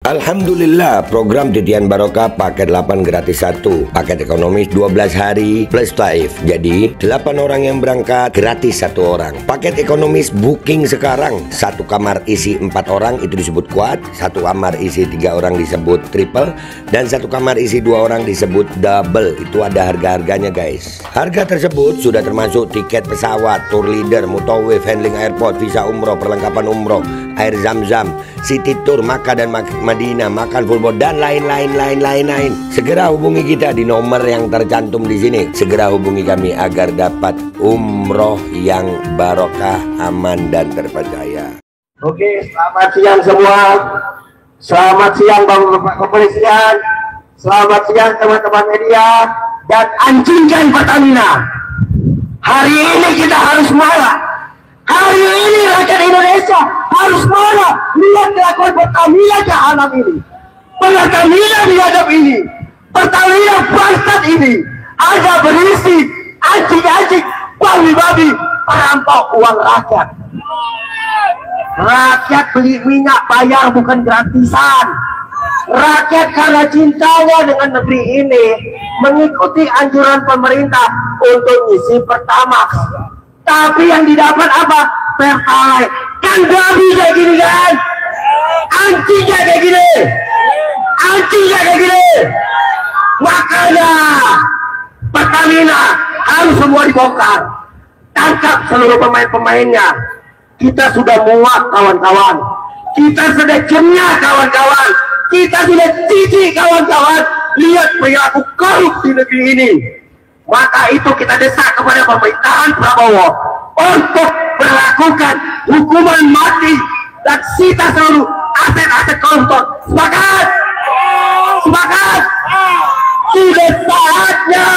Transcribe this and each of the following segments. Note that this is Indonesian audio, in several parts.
Alhamdulillah, program Titian Barokah paket 8 gratis 1, paket ekonomis 12 hari plus taif. Jadi 8 orang yang berangkat gratis 1 orang. Paket ekonomis booking sekarang, 1 kamar isi 4 orang itu disebut quad, 1 kamar isi 3 orang disebut triple, dan 1 kamar isi 2 orang disebut double. Itu ada harga-harganya guys. Harga tersebut sudah termasuk tiket pesawat, tour leader, mutawif, handling airport, visa umroh, perlengkapan umroh, air zam-zam, city tour, Makkah dan Madinah, makan full board, dan lain-lain. Segera hubungi kita di nomor yang tercantum di sini. Segera hubungi kami agar dapat umroh yang barokah, aman dan terpercaya. Oke, selamat siang semua. Selamat siang Bapak Kepolisian. Selamat siang teman-teman media dan anjing Pertamina. Hari ini kita harus marah. Hari ini rakyat Indonesia harus marah lihat kelakuan Pertamina ke alam ini. Pertamina biadab ini, Pertamina bangsat ini, ada berisi anjing-anjing, babi-babi, perampok uang rakyat. Rakyat beli minyak bayar bukan gratisan. Rakyat karena cintanya dengan negeri ini mengikuti anjuran pemerintah untuk ngisi Pertamax. Tapi yang didapat apa? Pertalite. Kan babi kayak gini kan? Anjingnya kayak gini. Anjingnya kayak gini. Makanya Pertamina harus semua dibongkar. Tangkap seluruh pemain-pemainnya. Kita sudah muak kawan-kawan. Kita sudah jengah kawan-kawan. Kita sudah jijik kawan-kawan. Lihat perilaku korup di negeri ini. Maka itu kita desak kepada pemerintahan Prabowo untuk melakukan hukuman mati dan sita seluruh aset-aset koruptor. Sepakat? Sepakat? Sudah saatnya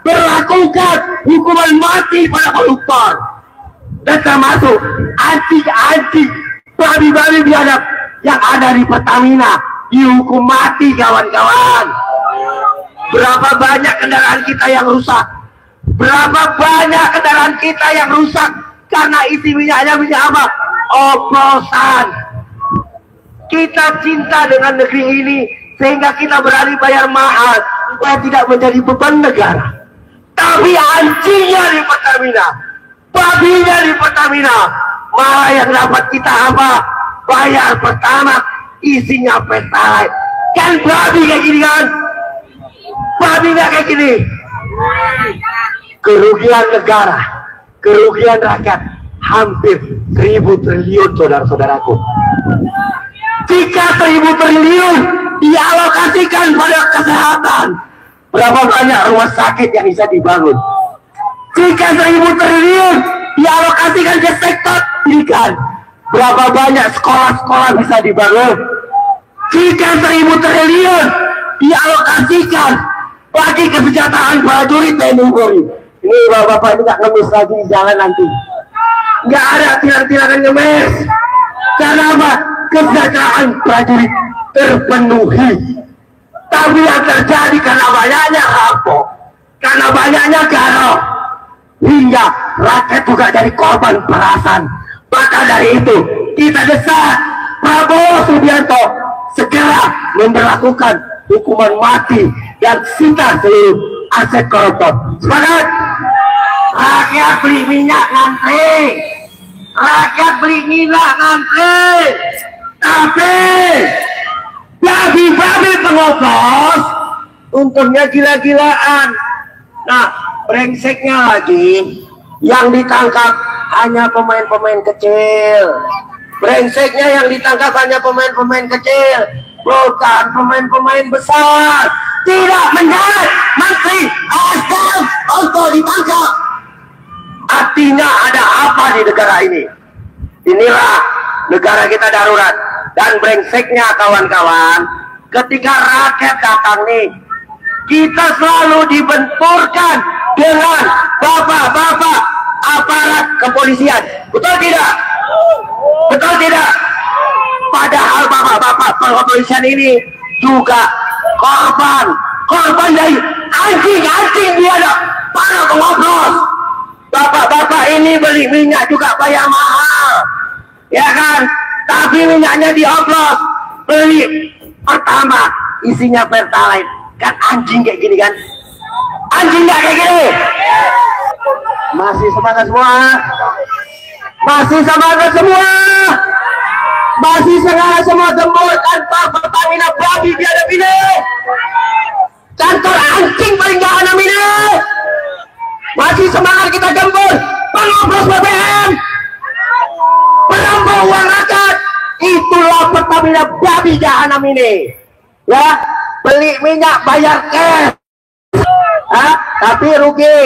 berlakukan hukuman mati pada koruptor. Dan termasuk anjing-anjing, babi-babi biadab yang ada di Pertamina dihukum mati kawan-kawan. Berapa banyak kendaraan kita yang rusak? Berapa banyak kendaraan kita yang rusak karena isi minyaknya minyak apa? Oplosan. Kita cinta dengan negeri ini sehingga kita berani bayar mahal supaya tidak menjadi beban negara. Tapi anjingnya di Pertamina, babinya di Pertamina, malah yang dapat kita apa? Bayar pertama isinya Pertalite. Kan babi kayak gini kan? Babi nggak kayak gini. Kerugian negara, kerugian rakyat hampir 1.000 triliun saudara-saudaraku. Jika 1.000 triliun dialokasikan pada kesehatan, berapa banyak rumah sakit yang bisa dibangun? Jika 1.000 triliun dialokasikan ke sektor pendidikan, berapa banyak sekolah-sekolah bisa dibangun? Jika 1.000 triliun dialokasikan bagi kesejahteraan prajurit TNI Polri. Ini bapak-bapak ini nggak ngemis lagi di jalan nanti. Nggak ada tilang-tilangan ngemis. Karena apa? Kesejahteraan prajurit terpenuhi. Tapi yang terjadi karena banyaknya rampok, karena banyaknya garong, hingga rakyat juga jadi korban perasan. Maka dari itu kita desak Prabowo Subianto segera memberlakukan hukuman mati dan sita seluruh aset koruptor. Sepakat? Rakyat beli minyak ngantri, rakyat beli minyak ngantri, tapi babi-babi pengoplos untungnya gila-gilaan. Nah, brengseknya lagi yang ditangkap hanya pemain-pemain kecil. Brengseknya yang ditangkap hanya pemain-pemain kecil, bukan pemain-pemain besar. Tidak menjadi menteri SDM untuk ditangkap. Artinya ada apa di negara ini? Inilah negara kita darurat. Dan brengseknya kawan-kawan, ketika rakyat datang nih, kita selalu dibenturkan dengan bapak-bapak aparat kepolisian. Betul tidak? Betul tidak? Padahal bapak-bapak kepolisian ini juga korban dari anjing-anjing biadab para pengoplos. Bapak-bapak ini beli minyak juga bayar mahal, ya kan? Tapi minyaknya dioplos. beli pertama isinya Pertalite. Kan anjing kayak gini kan? Anjing nggak kayak gini? Masih semangat semua? Masih semangat semua? Masih semangat semua gembur kantor Pertamina babi biadab ini? Kantor anjing paling jahanam ini? Masih semangat kita gembur pengoplos BBM, perampok uang rakyat. Itulah Pertamina babi jahanam ini. Ya, beli minyak bayar cash, tapi rugi.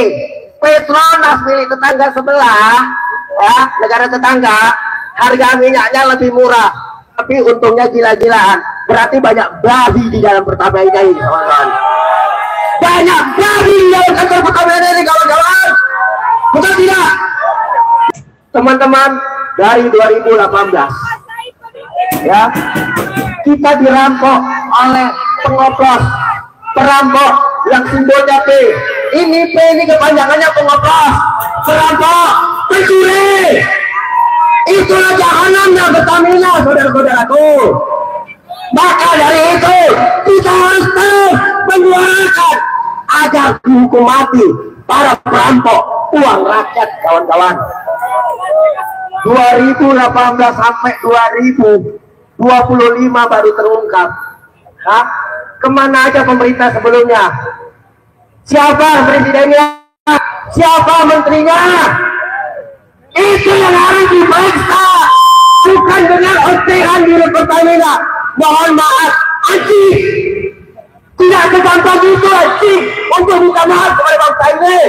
Petronas milik tetangga sebelah, ya, negara tetangga, harga minyaknya lebih murah, tapi untungnya gila-gilaan. Berarti banyak babi di dalam Pertamina ini, kawan-kawan. Banyak babi di dalam kantor Pertamina ini, kawan-kawan. Betul tidak? Teman-teman, dari 2018, ya, kita dirampok oleh pengoplos, perampok yang simbolnya P. Ini P ini kepanjangannya pengoplos, perampok, pencuri. Itulah jahanamnya Pertamina, saudara-saudaraku. Maka dari itu kita harus terus menyuarakan agar dihukum mati para perampok uang rakyat, kawan-kawan. 2018 sampai 2025 baru terungkap. Kemana aja pemerintah sebelumnya? Siapa presidennya? Siapa menterinya? Itu yang harus diperiksa, bukan dengan ocehan di Pertamina. Mohon maaf, anjing. Tidak segampang itu anjing untuk minta maaf kepada bangsa ini.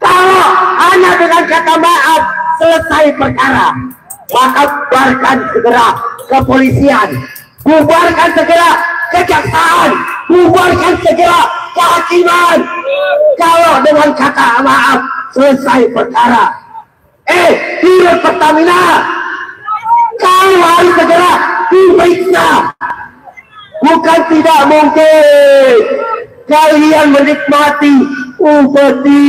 Kalau hanya dengan kata maaf selesai perkara, maka bubarkan segera kepolisian, bubarkan segera kejaksaan, bubarkan segera kehakiman. Kalau dengan kata maaf selesai perkara, di Pertamina kau harus segera diperiksa. Bukan tidak mungkin kalian menikmati upeti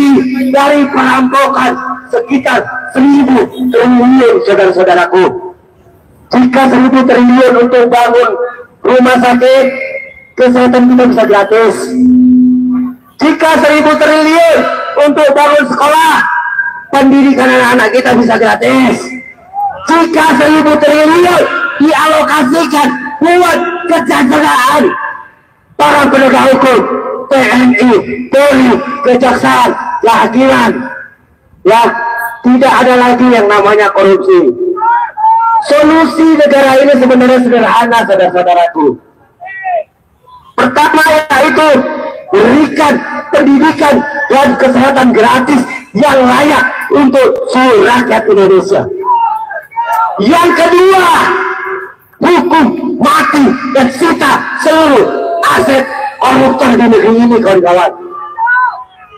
dari perampokan sekitar 1.000 triliun, saudara-saudaraku. Jika 1.000 triliun untuk bangun rumah sakit, kesehatan kita bisa gratis. Jika 1.000 triliun untuk bangun sekolah, pendidikan anak-anak kita bisa gratis. Jika 1.000 triliun dialokasikan buat kesejahteraan para penegak hukum, TNI, Polri, kejaksaan, kehakiman, ya, tidak ada lagi yang namanya korupsi. Solusi negara ini sebenarnya sederhana, saudara-saudaraku. Pertama yaitu berikan pendidikan dan kesehatan gratis yang layak untuk seluruh rakyat Indonesia. Yang kedua, hukum mati dan sita seluruh aset koruptor di negeri ini, kawan-kawan.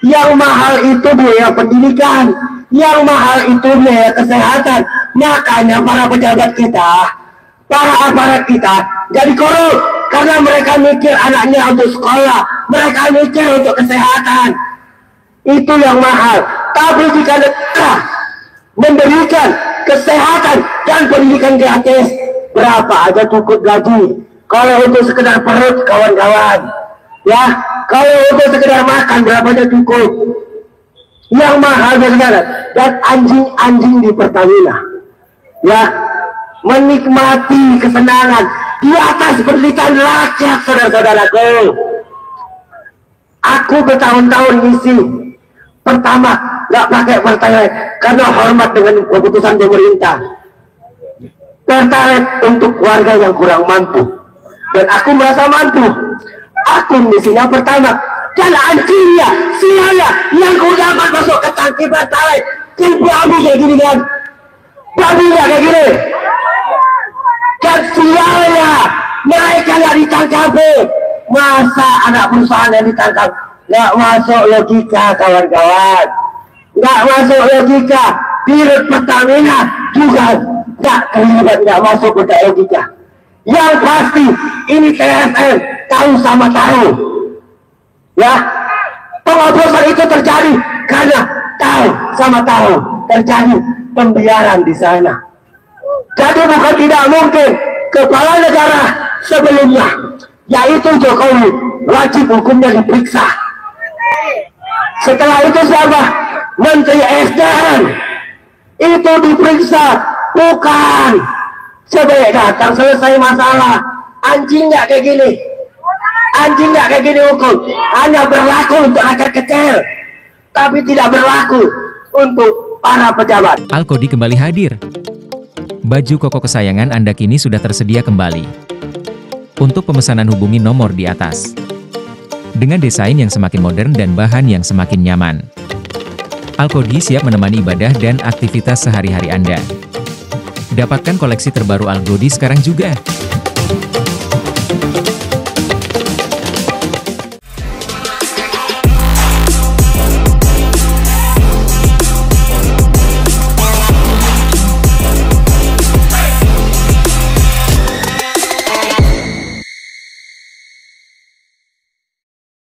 Yang mahal itu biaya pendidikan, yang mahal itu biaya kesehatan. Makanya para pejabat kita, para aparat kita jadi korup, karena mereka mikir anaknya untuk sekolah, mereka mikir untuk kesehatan. Itu yang mahal. Tapi jika negara memberikan kesehatan dan pendidikan gratis, berapa aja cukup gaji. Kalau untuk sekedar perut, kawan-kawan, ya, kalau untuk sekedar makan berapa aja cukup. Yang mahal sekarang, dan anjing-anjing di Pertamina, ya, menikmati kesenangan di atas penderitaan rakyat, saudara-saudaraku. Aku bertahun-tahun ngisi pertama nggak pakai Pertalite karena hormat dengan keputusan pemerintah. Pertalite untuk warga yang kurang mampu, dan aku merasa mampu. Aku ngisinya pertama, dan anjingnya, sianya yang ku dapat masuk ke tangki Pertalite, babi kayak gini kan, babi nggak kayak gini. Dan sialnya mereka nggak ditangkap. Masa anak perusahaan yang ditangkap? Nggak masuk logika, kawan-kawan. Nggak masuk logika. Dirut Pertamina juga nggak terlibat, nggak masuk ke logika. Yang pasti ini TSN tahu sama tahu, ya. Pengoplosan itu terjadi karena tahu sama tahu, terjadi pembiaran di sana. Jadi bukan tidak mungkin kepala negara sebelumnya, yaitu Jokowi, wajib hukumnya diperiksa. Setelah itu siapa? Menteri SDM itu diperiksa, bukan sebaik datang selesai masalah. Anjing nggak kayak gini, anjing nggak kayak gini hukum. Hanya berlaku untuk rakyat kecil, tapi tidak berlaku untuk para pejabat. Alkodi kembali hadir. Baju koko kesayangan Anda kini sudah tersedia kembali. Untuk pemesanan hubungi nomor di atas. Dengan desain yang semakin modern dan bahan yang semakin nyaman, Alkodi siap menemani ibadah dan aktivitas sehari-hari Anda. Dapatkan koleksi terbaru Alkodi sekarang juga.